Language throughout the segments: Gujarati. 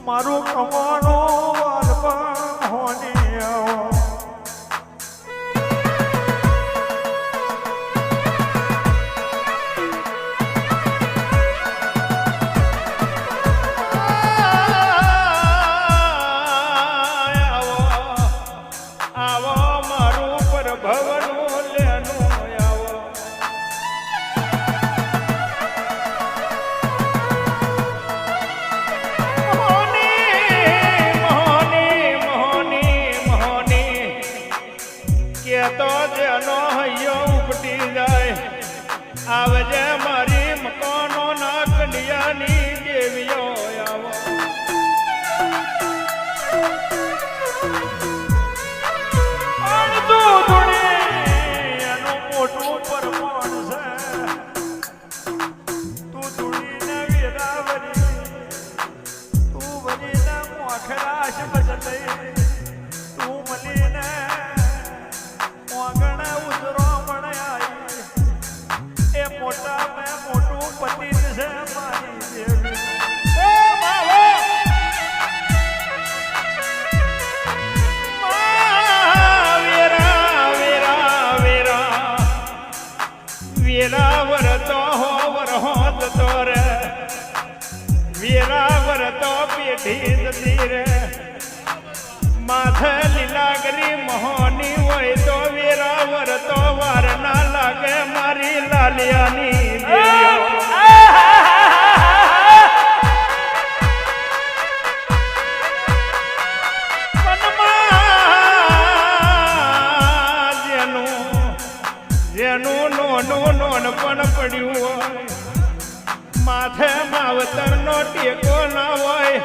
મારું કમાનું વાલપણ હોની આવો આવજે મારી મકોનો ના કન્યાની દેવીઓ આવો તું ધૂણી એનું મોટું પરમાણ છે તું ધૂણીને વેરાવરી તું વરીને મોખરાશ બદલઈ તું મલીને મોગણે ઉજરો મણાઈ એ મોટા મેં મોટું પતિ છે મારી દેવી વેરાવર તો હોવર હોત તો રે વેરાવર તો પેઢી જતી રે માથે લીલાગરી મોહની હોય તો વેરાવર તો વાર ના લાગે મારી લાલિયાની દેવીઓ જેનું નોનું નોન પણ પડ્યું હોય માથે માવતર નો ટેકો ના હોય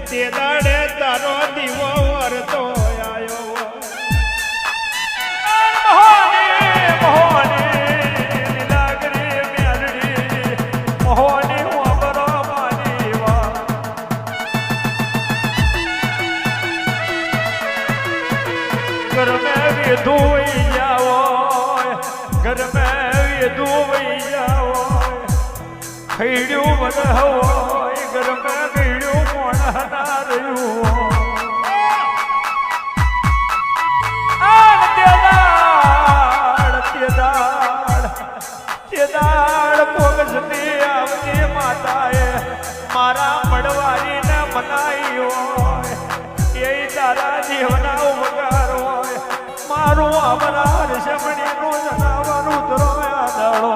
તે દાડે તારો દીવો વરતો આવ્યો घर में विधु जाओ घर में विधु जाओ खैड़ू बन हो घर में खैड़ू मोड़ हना रह्यू પોગસતી આવતી માતાએ મારા મળવારીને મનાઈ હોય એ તારા જીવના ઉપકાર હોય મારું અમરા ઋષભણીનું જનાવરું ધરોયા દાડો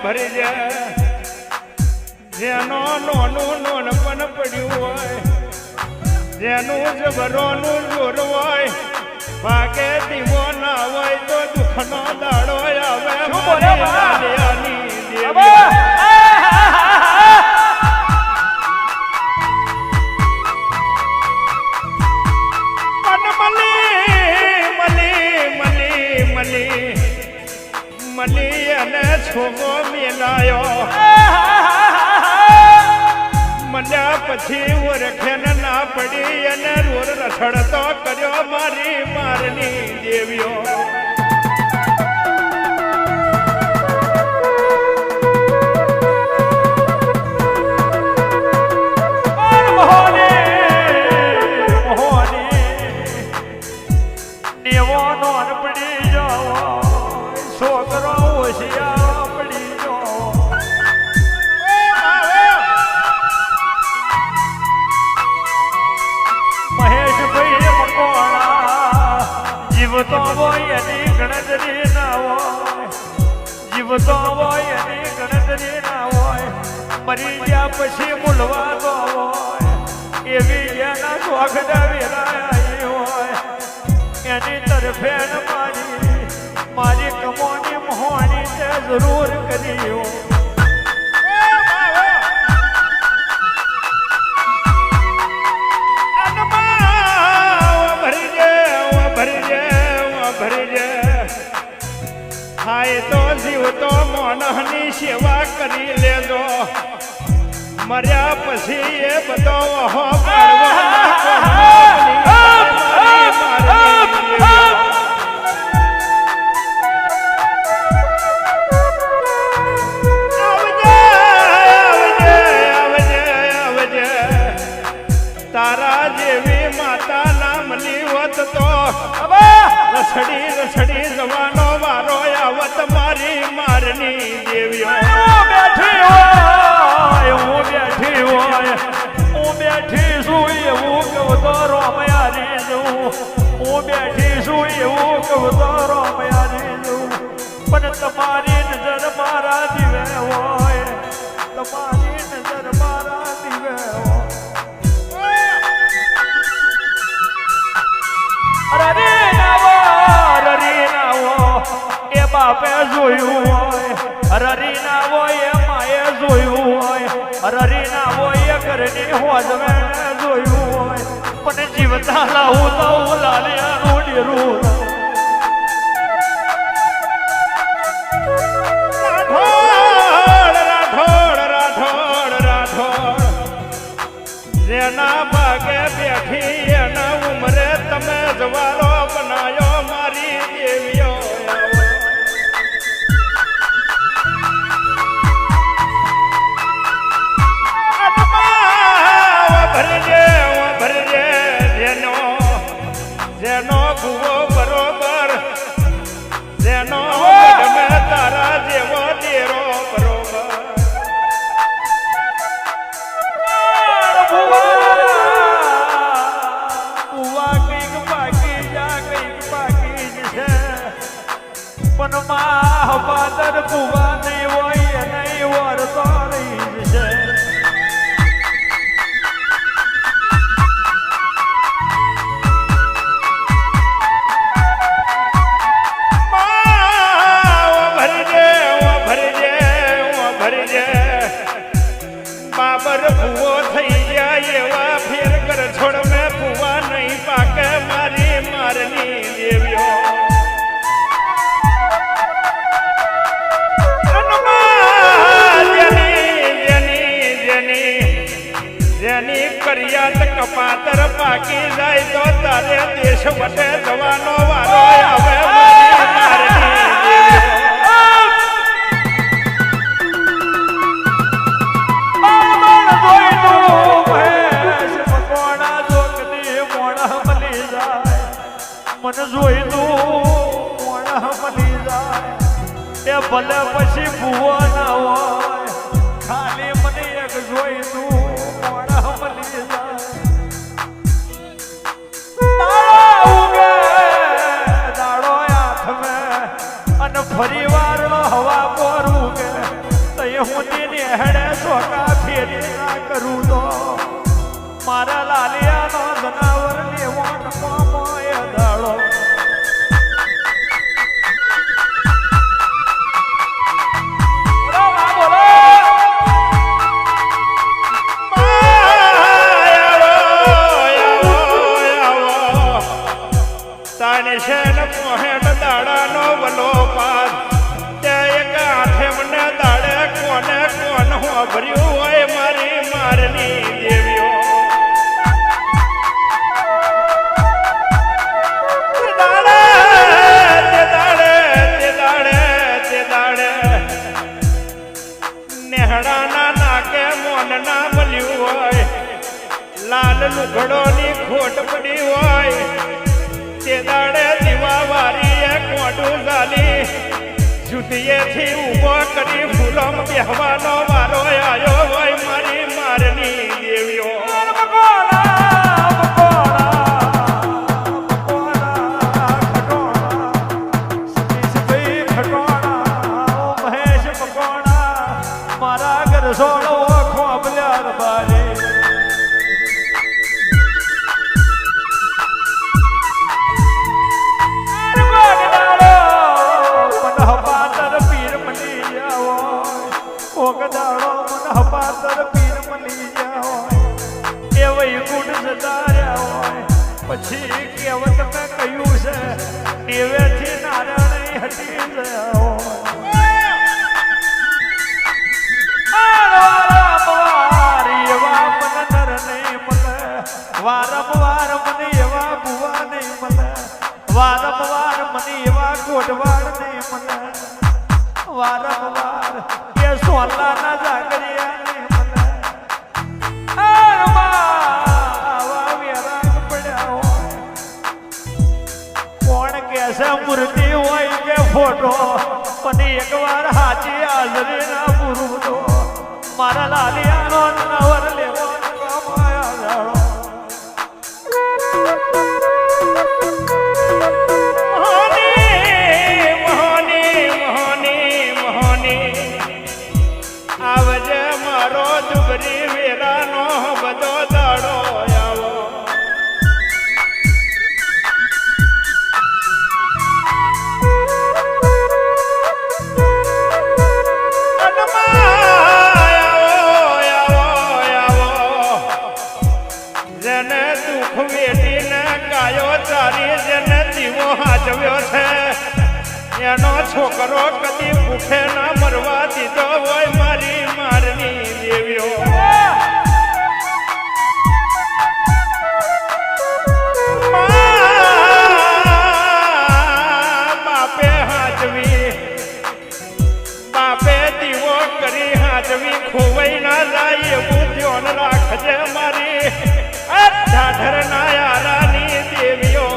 ભરી જાય જેનો નોનું નોન પણ પડ્યું હોય જેનું જબરોનું જોર હોય ભાગે દીવો ના હોય તો દુઃખનો દાડો આવે મારી લાલિયાની દેવી મલી અને છોગો મેલાયો મળ્યા પછી ઓળખે ના પડી અને રોર રખડતો કર્યો મારી મારની દેવીઓ જીવતો હોય એની ગણતરી ના હોય જીવતો હોય એની ગણતરી ના હોય મરી ગયા પછી મૂલવાનો હોય એવી એના સ્વાગતા વેરાય હોય એની તરફે મારી કમોની મોહની તે જરૂર કરી હોય થાય તો જીવતો મોનહની સેવા કરી લેજો મર્યા પછી એ બધો વહો પણ તમારી નજર મારા દીવે હોય, તમારી નજર મારા દીવે હોય. રરી નાવો એ બાપે જોયું હોય, રરી નાવો એ માએ જોયું હોય, રરી નાવો એ ઘરની હોજવે જોયું હોય, પણ જીવતા લાવું તો હું લાલિયાનું ડેરું. જેના ભાગે બેઠી એના ઉમરે તમે જવારો બનાયો મારી દેવીઓ. ભરજે જેનો ભૂવો બરોબર, જેનો ગમે તારા જેવો ડેરો બરોબર. પણ મહાપાદર ભુવા નહીં હોય નહીં વરતો રહી છે. ભરજે બાબર ભૂવો થઈ જાય એવા ફેર કર છોડ મેં ભૂવા નહીં પાકે મારી મારની દેવીઓ. જેની કરિયાત કપાતર પાકી જાય તો તારે દેશ વટે જવાનો વારો આવે મારી મારની દેવીઓ. મન જોઈ તું મોણા મળી જાય એ ભલે પછી ભૂવો ના હોય, ખાલી મને એક જોઈ તું મોણા મળી જાય. દાડો હાથમે અને ફરી વાર હવા પર ઉગે તો હું તેની હેડે સોકા ફેરી ના કરું તો મારા લાલિયાનો જનાવર લેવો નમોય દાડો. દાડાનો વલો પાદ તે એક હાથે મને દાડે કોને કોણ ભર્યું હોય મારી મારની દેવીઓ. નેહડાના નાકે મોન ના મળ્યું હોય, લાલ લુગડોની ખોટ પડી હોય, તે દાડે દીવા વારીએ કોડું ગાલી જુતીએથી ઊભો કરી ફૂલમ બેહવાનો વારો આવ્યો હોય મારી મારની દેવીઓ. મારા ઘર સોળો ખોબલ્યાર બારી પછી કહેવત મેં કહ્યું છે નેવેથી નારાયણ હટી ગયા વારંવાર મને એવા ભુવા નહીં મળે, વારંવાર મને એવા ગોઠવાડ નહીં મળે, વારંવાર એ સોલાના જાગરિયા નહીં મળે. આવા વેરાગ પડ્યા હોય, કોણ કહેશે મૂર્તિ હોય કે ફોટો, પણ એકવાર હાચી હાજરી ના પૂરું તો મારા લાલિયાનો નવર લેવો નાનો છોકરો કદી ભૂખે ના મરવા દીધો હોય મારી મારની દેવીઓ બાપે હાજવી બાપે દીવો કરી હાજવી ખોવાઈ ના જાય એવું ધ્યાન રાખજે મારી ઢાઢર ના યારાની દેવીઓ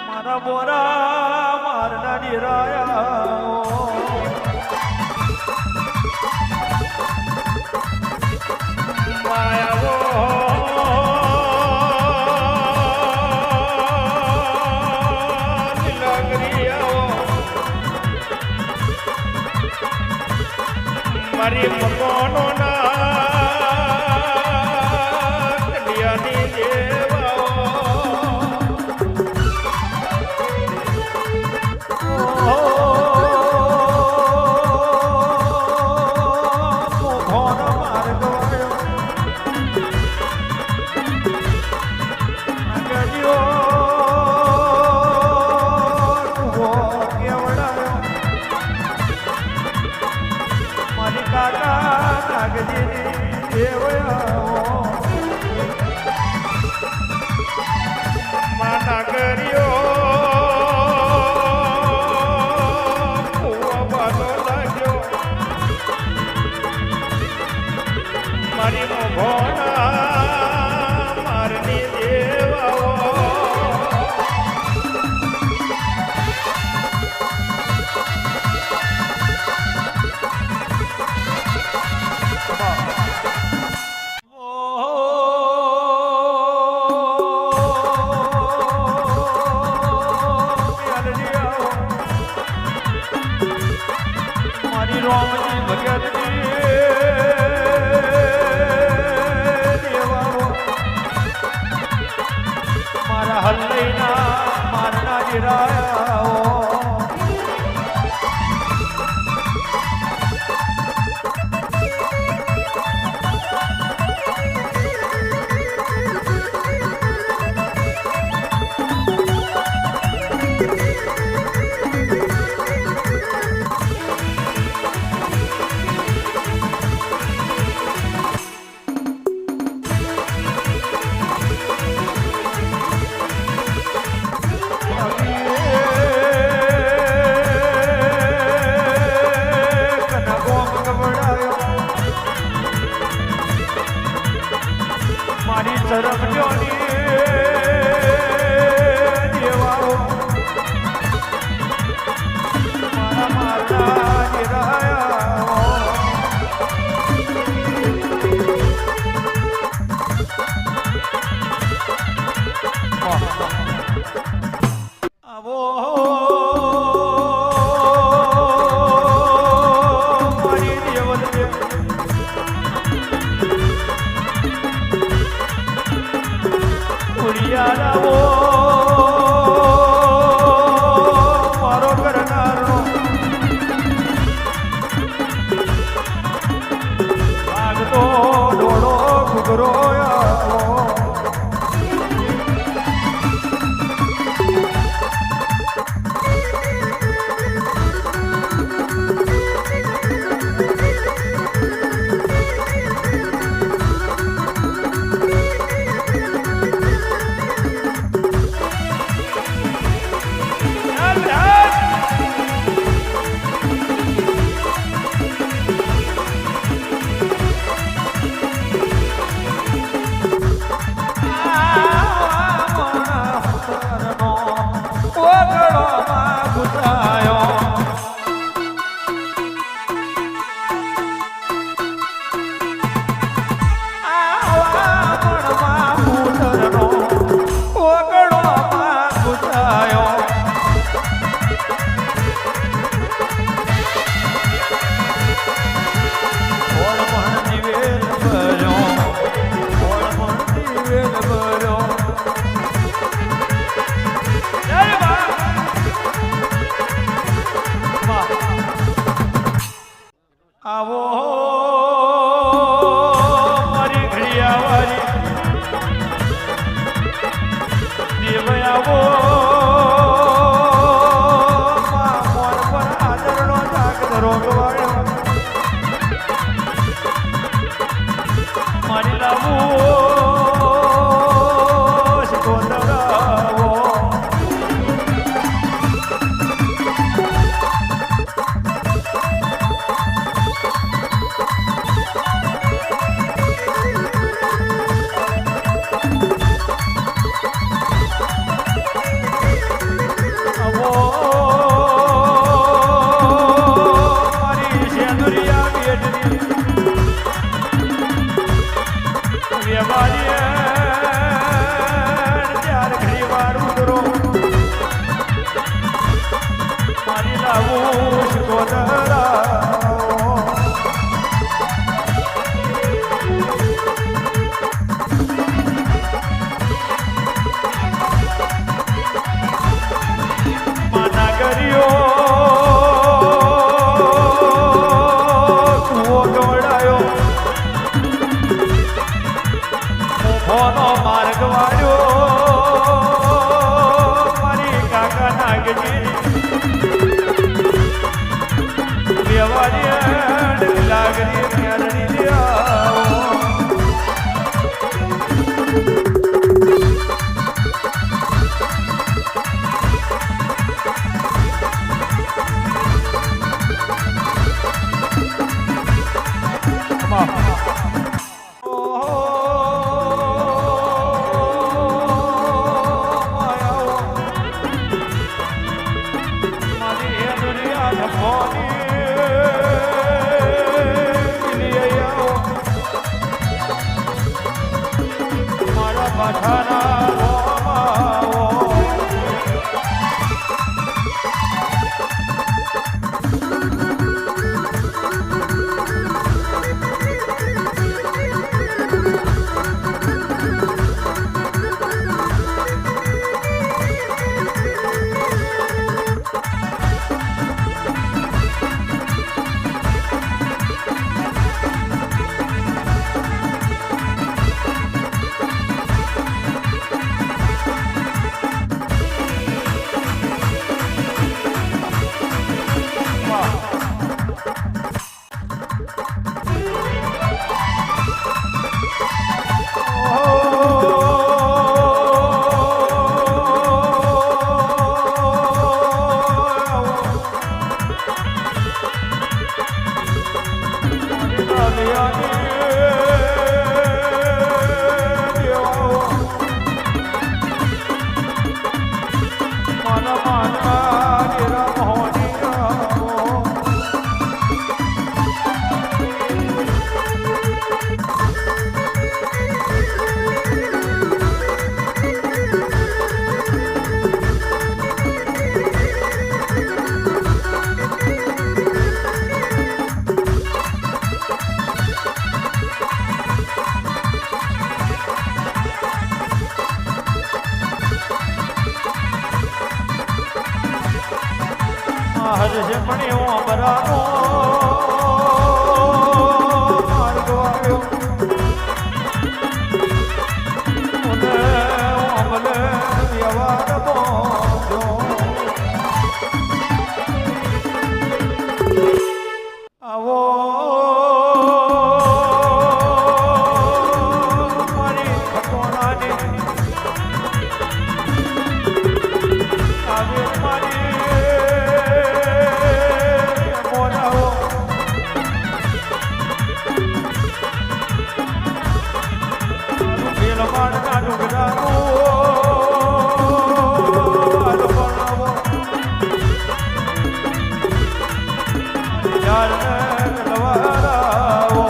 મારા બોરા મારના નિરાયા મારી મકોનો ના કડિયાની દેવાઓ માના કર્યો બાલો લાગ્યો મારી મોભોના મારની દેવાઓ રોમજી ભગતની દેવાઓ મારા હલ્લઈના મારના જીરાયાઓ મારી તરફ જોની દેવાઓ આવો મારી દેવલ ઉડિયારાવો મારો કરનારનો ભાગતો ડોળો ઘૂઘરો આવો આવો મારી ઘડિયાવાળી દેવ આવો મોર પર આદરનો જાગદરો ગવાડ્યો મારી લાવો શિકોતરાવો માર્ગ વાળ્યો મારી કાકા નાગજી વ્યવહારી લાગણી મેળવી દેવો આ હરશે પણ એવો બરાનો માર્ગ વાળ્યો મને અમલે વ્યવહાર બોજો આવો મારી ખટોણાની આવે મારી મોરાઓ વેલવાડના ડુંગરાનો બનાવો યારને લવારાઓ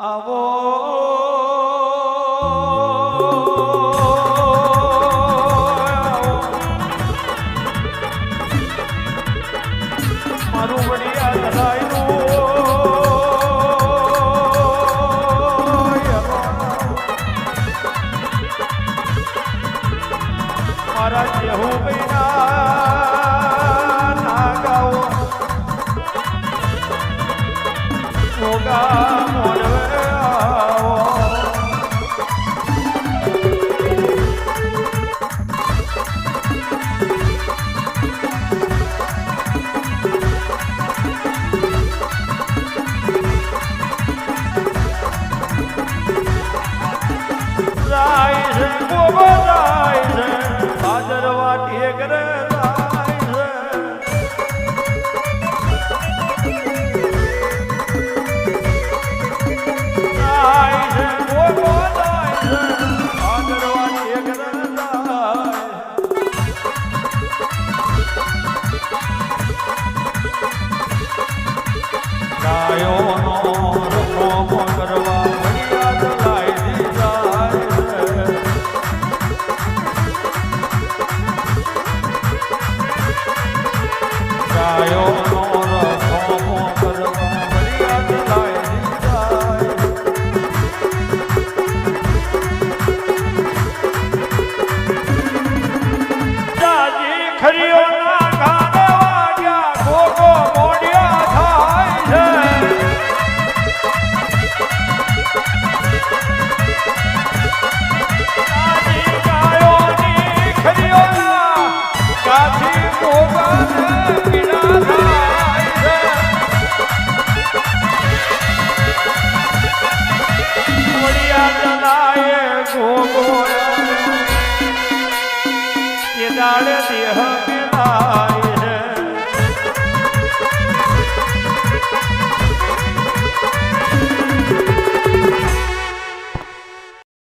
આવો મારું વડિયા મારા જેહું મહિના ના ગાઓ મોગા મોડવે આવો જાય છે ગોબો જાય છે ભાદરવા ટેકરે જાય છે જાય છે ગોબો જાય છે ભાદરવા ટેકરે જાય ગાયોનો રખો કરવા વડિયાદ લાઈ દીધા ગાયોનો રખો કરવા વડિયાદ લાઈ દીધા જાજી ખરીઓના ગાને વાગ્યા ગોગો મોડિયા થાય છે જાજી ગાયોની ખરીઓના ગાથી ગોગાને પીડા થાય છે વડિયા જલાએ ગોગો એ દાડે દેહ મેલાય